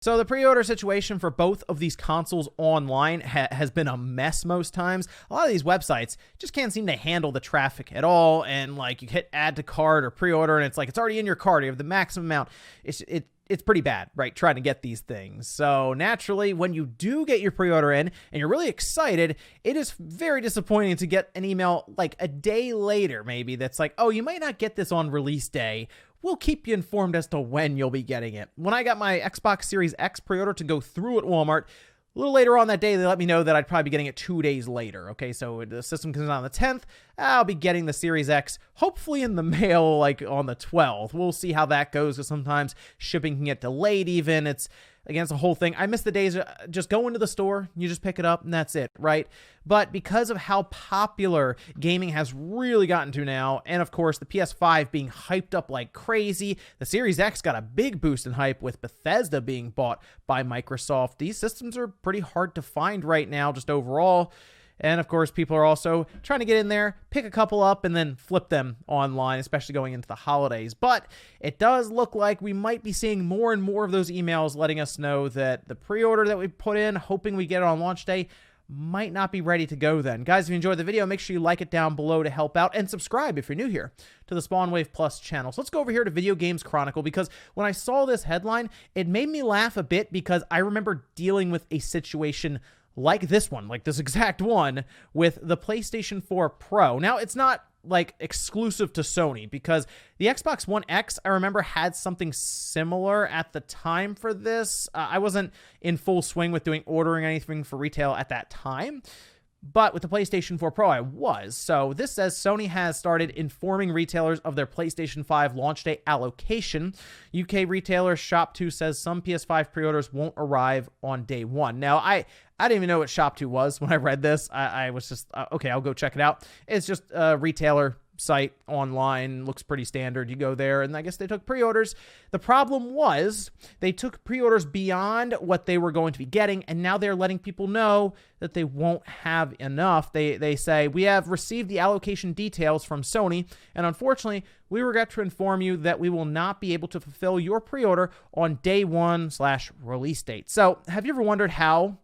So the pre-order situation for both of these consoles online has been a mess most times. A lot of these websites just can't seem to handle the traffic at all, and like you hit add to cart or pre-order and it's like it's already in your cart, you have the maximum amount. It's pretty bad, right, trying to get these things. So naturally, when you do get your pre-order in and you're really excited, it is very disappointing to get an email like a day later maybe that's like, oh, you might not get this on release day. We'll keep you informed as to when you'll be getting it. When I got my Xbox Series X pre-order to go through at Walmart, a little later on that day, they let me know that I'd probably be getting it 2 days later. Okay, so the system comes out on the 10th. I'll be getting the Series X, hopefully in the mail, like on the 12th. We'll see how that goes, because sometimes shipping can get delayed even. It's, again, it's a whole thing. I miss the days of just go into the store, you just pick it up, and that's it, right? But because of how popular gaming has really gotten to now, and of course the PS5 being hyped up like crazy, the Series X got a big boost in hype with Bethesda being bought by Microsoft. These systems are pretty hard to find right now, just overall. And of course, people are also trying to get in there, pick a couple up, and then flip them online, especially going into the holidays. But it does look like we might be seeing more and more of those emails letting us know that the pre-order that we put in, hoping we get it on launch day, might not be ready to go then. Guys, if you enjoyed the video, make sure you like it down below to help out, and subscribe if you're new here to the Spawn Wave Plus channel. So let's go over here to Video Games Chronicle, because when I saw this headline, it made me laugh a bit, because I remember dealing with a situation like this one, like this exact one, with the PlayStation 4 Pro. Now, it's not like exclusive to Sony, because the Xbox One X, I remember, had something similar at the time for this. I wasn't in full swing with ordering anything for retail at that time, but with the PlayStation 4 Pro, I was. So this says Sony has started informing retailers of their PlayStation 5 launch day allocation. UK retailer Shop2 says some PS5 pre-orders won't arrive on day one. Now, I didn't even know what Shop2 was when I read this. I was just, okay, I'll go check it out. It's just a retailer site online, looks pretty standard. You go there, and I guess they took pre-orders. The problem was they took pre-orders beyond what they were going to be getting, and now they're letting people know that they won't have enough. They say, we have received the allocation details from Sony, and unfortunately, we regret to inform you that we will not be able to fulfill your pre-order on day one/release date. So have you ever wondered how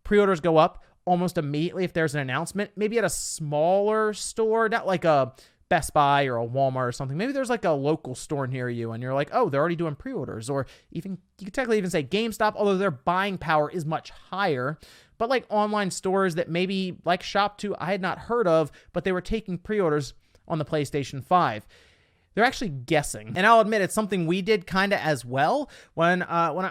pre-orders go up almost immediately if there's an announcement? Maybe at a smaller store, not like a Best Buy or a Walmart or something. Maybe there's like a local store near you and you're like, oh, they're already doing pre-orders. Or even, you could technically even say GameStop, although their buying power is much higher. But like online stores that maybe like Shop2 I had not heard of, but they were taking pre-orders on the PlayStation 5. They're actually guessing. And I'll admit, it's something we did kind of as well. When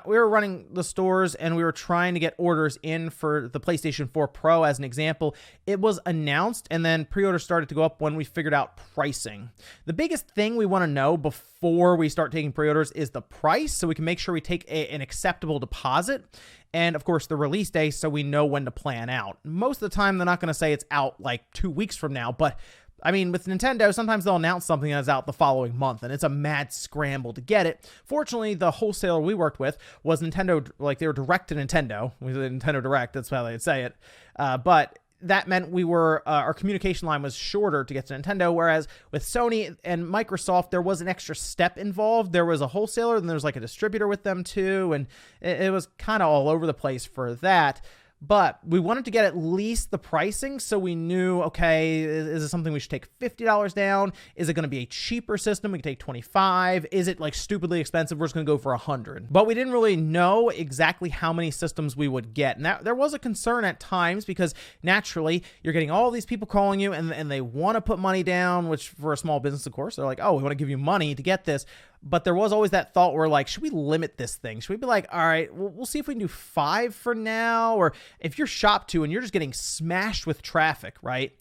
we were running the stores and we were trying to get orders in for the PlayStation 4 Pro, as an example, it was announced and then pre-orders started to go up when we figured out pricing. The biggest thing we want to know before we start taking pre-orders is the price, so we can make sure we take an acceptable deposit. And of course, the release day, so we know when to plan out. Most of the time, they're not going to say it's out like 2 weeks from now, but I mean, with Nintendo, sometimes they'll announce something that's out the following month, and it's a mad scramble to get it. Fortunately, the wholesaler we worked with was Nintendo, like they were direct to Nintendo. We did Nintendo Direct, that's how they'd say it. But that meant we were, our communication line was shorter to get to Nintendo, whereas with Sony and Microsoft, there was an extra step involved. There was a wholesaler, and there was like a distributor with them too, and it was kind of all over the place for that. But we wanted to get at least the pricing, so we knew, okay, is it something we should take $50 down? Is it going to be a cheaper system? We can take $25. Is it like stupidly expensive? We're just going to go for $100. But we didn't really know exactly how many systems we would get. And there was a concern at times, because naturally you're getting all these people calling you and they want to put money down, which for a small business, of course, they're like, oh, we want to give you money to get this. But there was always that thought where like, should we limit this thing? Should we be like, all right, we'll see if we can do 5 for now? Or if you're Shop2 and you're just getting smashed with traffic, right?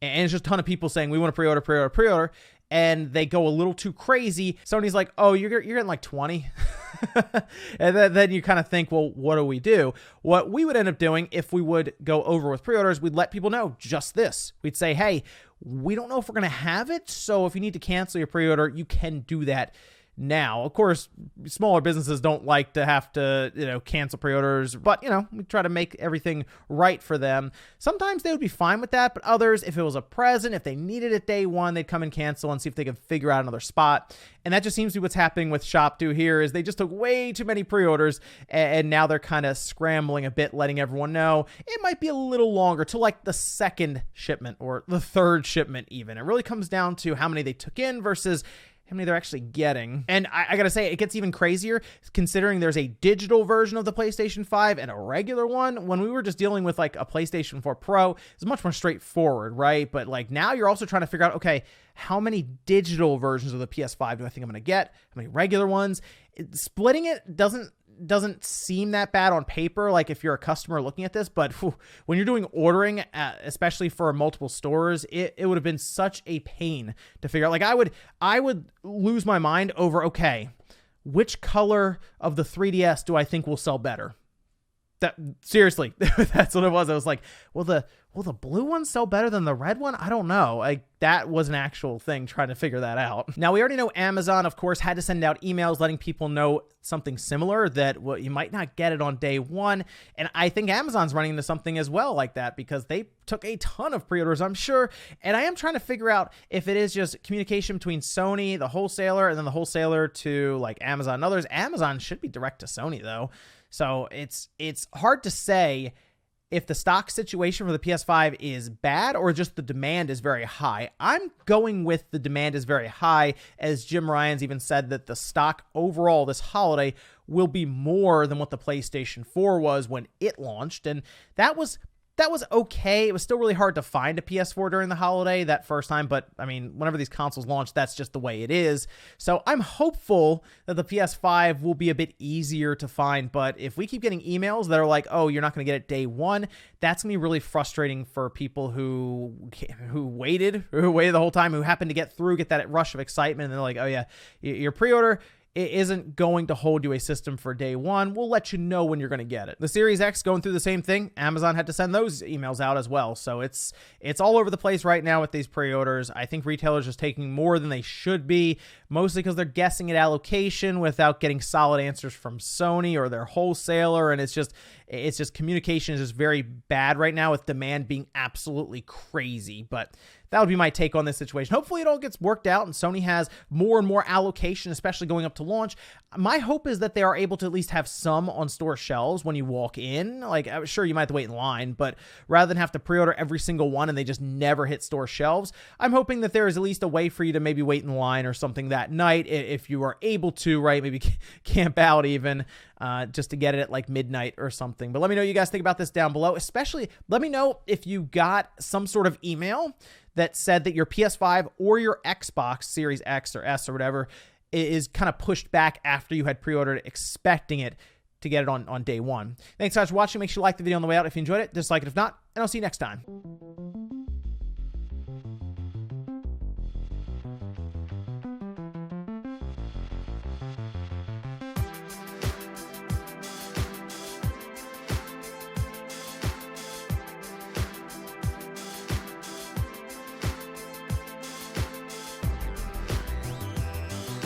And it's just a ton of people saying, we want to pre-order, and they go a little too crazy. Sony's like, oh, you're getting like 20. And then you kind of think, well, what do we do? What we would end up doing if we would go over with pre-orders, we'd let people know just this. We'd say, hey, we don't know if we're going to have it, so if you need to cancel your pre-order, you can do that. now. Of course, smaller businesses don't like to have to, cancel pre-orders, but, we try to make everything right for them. Sometimes they would be fine with that, but others, if it was a present, if they needed it day one, they'd come and cancel and see if they could figure out another spot. And that just seems to be what's happening with Shop2 here, is they just took way too many pre-orders, and now they're kind of scrambling a bit, letting everyone know it might be a little longer till like the second shipment or the third shipment even. It really comes down to how many they took in versus how many they're actually getting. And I gotta say, it gets even crazier considering there's a digital version of the PlayStation 5 and a regular one. When we were just dealing with like a PlayStation 4 Pro, it's much more straightforward, right? But like now you're also trying to figure out, okay, how many digital versions of the PS5 do I think I'm gonna get? How many regular ones? Splitting it doesn't seem that bad on paper, like if you're a customer looking at this, but when you're doing ordering, especially for multiple stores, it would have been such a pain to figure out. Like I would lose my mind over, okay, which color of the 3DS do I think will sell better? That seriously, that's what it was. I was like, will the blue one sell better than the red one? I don't know. Like that was an actual thing, trying to figure that out. Now we already know Amazon, of course, had to send out emails letting people know something similar, that you might not get it on day one. And I think Amazon's running into something as well like that, because they took a ton of pre-orders, I'm sure. And I am trying to figure out if it is just communication between Sony, the wholesaler, and then the wholesaler to like Amazon and others. Amazon should be direct to Sony though. So it's hard to say if the stock situation for the PS5 is bad or just the demand is very high. I'm going with the demand is very high, as Jim Ryan's even said that the stock overall this holiday will be more than what the PlayStation 4 was when it launched. And that was okay. It was still really hard to find a PS4 during the holiday that first time, but I mean, whenever these consoles launch, that's just the way it is. So I'm hopeful that the PS5 will be a bit easier to find, but if we keep getting emails that are like, oh, you're not going to get it day one, that's going to be really frustrating for people who waited the whole time, who happened to get that rush of excitement, and they're like, oh yeah, your pre-order, it isn't going to hold you a system for day one. We'll let you know when you're going to get it. The Series X going through the same thing. Amazon had to send those emails out as well. So it's all over the place right now with these pre-orders. I think retailers are just taking more than they should be, mostly because they're guessing at allocation without getting solid answers from Sony or their wholesaler. And it's just communication is just very bad right now, with demand being absolutely crazy. But that would be my take on this situation. Hopefully it all gets worked out and Sony has more and more allocation, especially going up to launch. My hope is that they are able to at least have some on store shelves when you walk in. Like, I'm sure you might have to wait in line, but rather than have to pre-order every single one and they just never hit store shelves, I'm hoping that there is at least a way for you to maybe wait in line or something that night if you are able to, right? Maybe camp out even just to get it at like midnight or something. But let me know what you guys think about this down below. Especially let me know if you got some sort of email that said that your PS5 or your Xbox Series X or S or whatever is kind of pushed back after you had pre-ordered, expecting it to get it on day one. Thanks guys for watching. Make sure you like the video on the way out if you enjoyed it. Dislike it if not, and I'll see you next time.